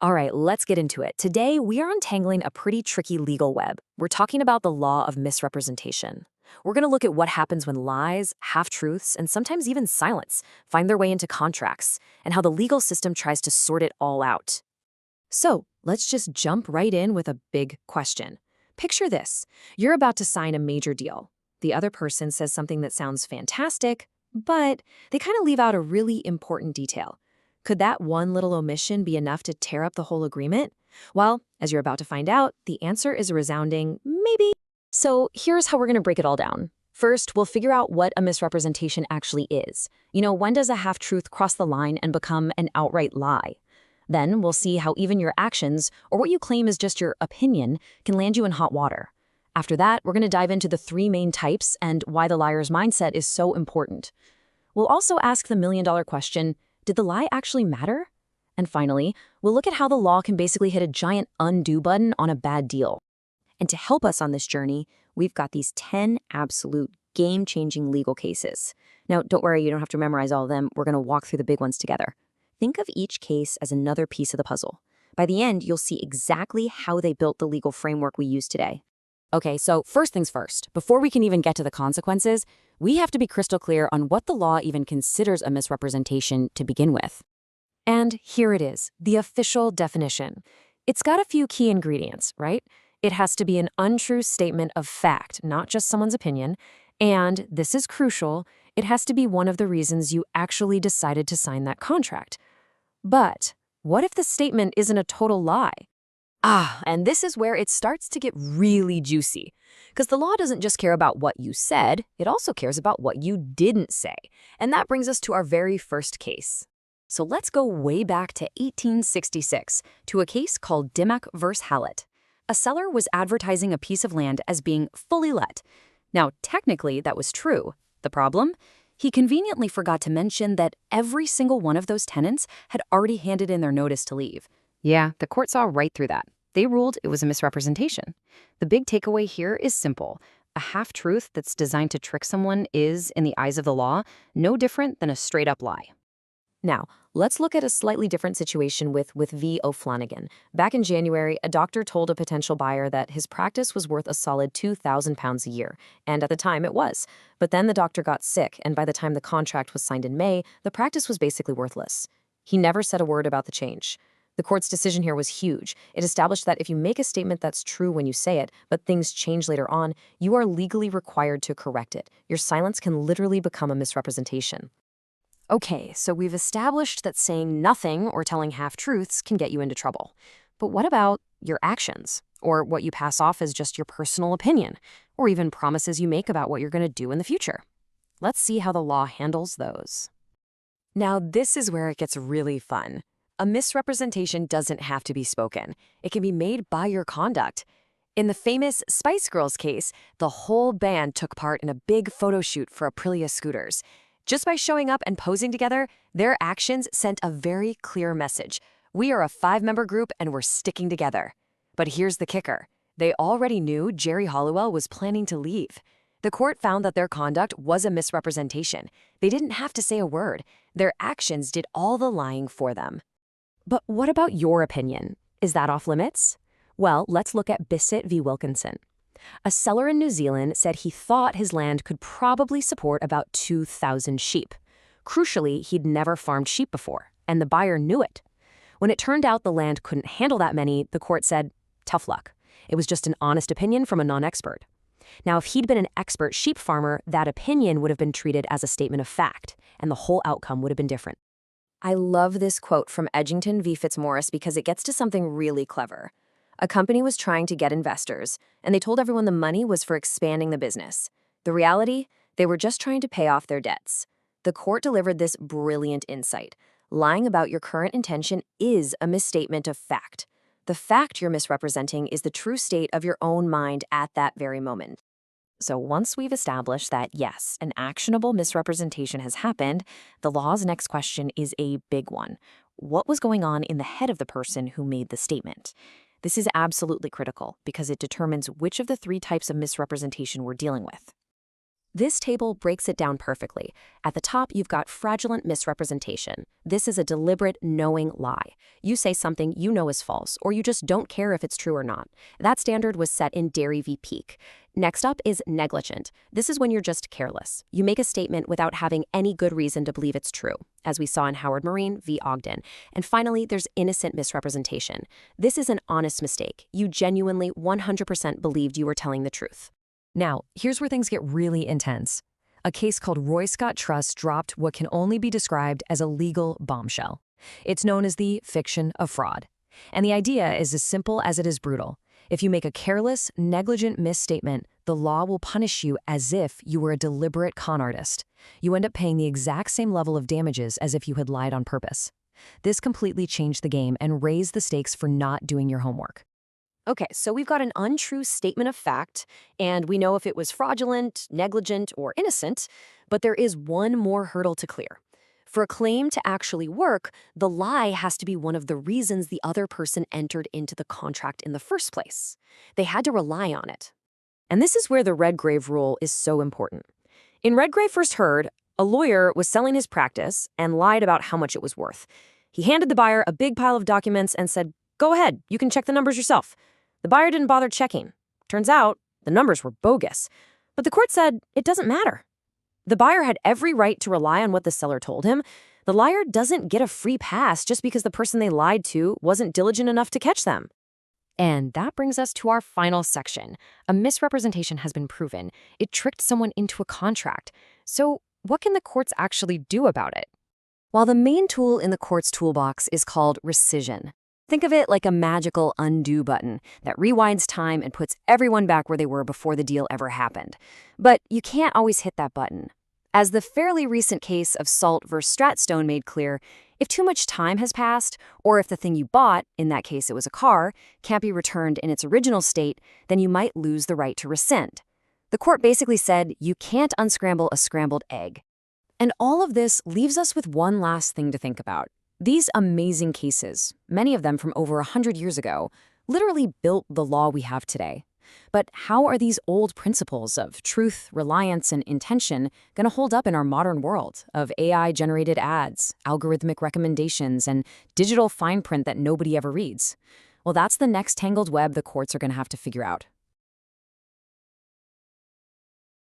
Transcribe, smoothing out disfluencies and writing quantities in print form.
All right, let's get into it. Today, we are untangling a pretty tricky legal web. We're talking about the law of misrepresentation. We're going to look at what happens when lies, half-truths, and sometimes even silence find their way into contracts, and how the legal system tries to sort it all out. So, let's just jump right in with a big question. Picture this. You're about to sign a major deal. The other person says something that sounds fantastic, but they kind of leave out a really important detail. Could that one little omission be enough to tear up the whole agreement? Well, as you're about to find out, the answer is a resounding maybe. So here's how we're going to break it all down. First, we'll figure out what a misrepresentation actually is. When does a half-truth cross the line and become an outright lie? Then we'll see how even your actions, or what you claim is just your opinion, can land you in hot water. After that, we're going to dive into the three main types and why the liar's mindset is so important. We'll also ask the million-dollar question, did the lie actually matter? And finally, we'll look at how the law can basically hit a giant undo button on a bad deal. And to help us on this journey, we've got these 10 absolute game-changing legal cases. Now, don't worry, you don't have to memorize all of them. We're going to walk through the big ones together. Think of each case as another piece of the puzzle. By the end, you'll see exactly how they built the legal framework we use today. Okay, so first things first, before we can even get to the consequences, we have to be crystal clear on what the law even considers a misrepresentation to begin with. And here it is, the official definition. It's got a few key ingredients, right? It has to be an untrue statement of fact, not just someone's opinion. And, this is crucial, it has to be one of the reasons you actually decided to sign that contract. But what if the statement isn't a total lie? And this is where it starts to get really juicy. Because the law doesn't just care about what you said, it also cares about what you didn't say. And that brings us to our very first case. So let's go way back to 1866, to a case called Dimmock v. Hallett. A seller was advertising a piece of land as being fully let. Now, technically, that was true. The problem? He conveniently forgot to mention that every single one of those tenants had already handed in their notice to leave. Yeah, the court saw right through that. They ruled it was a misrepresentation. The big takeaway here is simple. A half-truth that's designed to trick someone is, in the eyes of the law, no different than a straight-up lie. Now, let's look at a slightly different situation with V. O'Flanagan. Back in January, a doctor told a potential buyer that his practice was worth a solid £2,000 a year, and at the time it was. But then the doctor got sick, and by the time the contract was signed in May, the practice was basically worthless. He never said a word about the change. The court's decision here was huge. It established that if you make a statement that's true when you say it, but things change later on, you are legally required to correct it. Your silence can literally become a misrepresentation. Okay, so we've established that saying nothing or telling half-truths can get you into trouble. But what about your actions, or what you pass off as just your personal opinion, or even promises you make about what you're going to do in the future? Let's see how the law handles those. Now, this is where it gets really fun. A misrepresentation doesn't have to be spoken. It can be made by your conduct. In the famous Spice Girls case, the whole band took part in a big photo shoot for Aprilia scooters. Just by showing up and posing together, their actions sent a very clear message. We are a 5-member group and we're sticking together. But here's the kicker. They already knew Jerry Halliwell was planning to leave. The court found that their conduct was a misrepresentation. They didn't have to say a word. Their actions did all the lying for them. But what about your opinion? Is that off limits? Well, let's look at Bissett v. Wilkinson. A seller in New Zealand said he thought his land could probably support about 2,000 sheep. Crucially, he'd never farmed sheep before, and the buyer knew it. When it turned out the land couldn't handle that many, the court said, tough luck. It was just an honest opinion from a non-expert. Now, if he'd been an expert sheep farmer, that opinion would have been treated as a statement of fact, and the whole outcome would have been different. I love this quote from Edgington v. Fitzmaurice because it gets to something really clever. A company was trying to get investors, and they told everyone the money was for expanding the business. The reality? They were just trying to pay off their debts. The court delivered this brilliant insight. Lying about your current intention is a misstatement of fact. The fact you're misrepresenting is the true state of your own mind at that very moment. So once we've established that, yes, an actionable misrepresentation has happened, the law's next question is a big one. What was going on in the head of the person who made the statement? This is absolutely critical because it determines which of the three types of misrepresentation we're dealing with. This table breaks it down perfectly. At the top, you've got fraudulent misrepresentation. This is a deliberate, knowing lie. You say something you know is false, or you just don't care if it's true or not. That standard was set in Dairy v. Peak. Next up is negligent. This is when you're just careless. You make a statement without having any good reason to believe it's true, as we saw in Howard Marine v. Ogden. And finally, there's innocent misrepresentation. This is an honest mistake. You genuinely 100% believed you were telling the truth. Now, here's where things get really intense. A case called Roy Scott Trust dropped what can only be described as a legal bombshell. It's known as the fiction of fraud. And the idea is as simple as it is brutal. If you make a careless, negligent misstatement, the law will punish you as if you were a deliberate con artist. You end up paying the exact same level of damages as if you had lied on purpose. This completely changed the game and raised the stakes for not doing your homework. Okay, so we've got an untrue statement of fact, and we know if it was fraudulent, negligent, or innocent, but there is one more hurdle to clear. For a claim to actually work, the lie has to be one of the reasons the other person entered into the contract in the first place. They had to rely on it. And this is where the Redgrave rule is so important. In Redgrave First Heard, a lawyer was selling his practice and lied about how much it was worth. He handed the buyer a big pile of documents and said, "Go ahead, you can check the numbers yourself." The buyer didn't bother checking. Turns out, the numbers were bogus. But the court said it doesn't matter. The buyer had every right to rely on what the seller told him. The liar doesn't get a free pass just because the person they lied to wasn't diligent enough to catch them. And that brings us to our final section. A misrepresentation has been proven. It tricked someone into a contract. So what can the courts actually do about it? While the main tool in the court's toolbox is called rescission. Think of it like a magical undo button that rewinds time and puts everyone back where they were before the deal ever happened. But you can't always hit that button. As the fairly recent case of Salt v. Stratstone made clear, if too much time has passed, or if the thing you bought, in that case it was a car, can't be returned in its original state, then you might lose the right to rescind. The court basically said you can't unscramble a scrambled egg. And all of this leaves us with one last thing to think about. These amazing cases, many of them from over 100 years ago, literally built the law we have today. But how are these old principles of truth, reliance, and intention going to hold up in our modern world of AI-generated ads, algorithmic recommendations, and digital fine print that nobody ever reads? Well, that's the next tangled web the courts are going to have to figure out.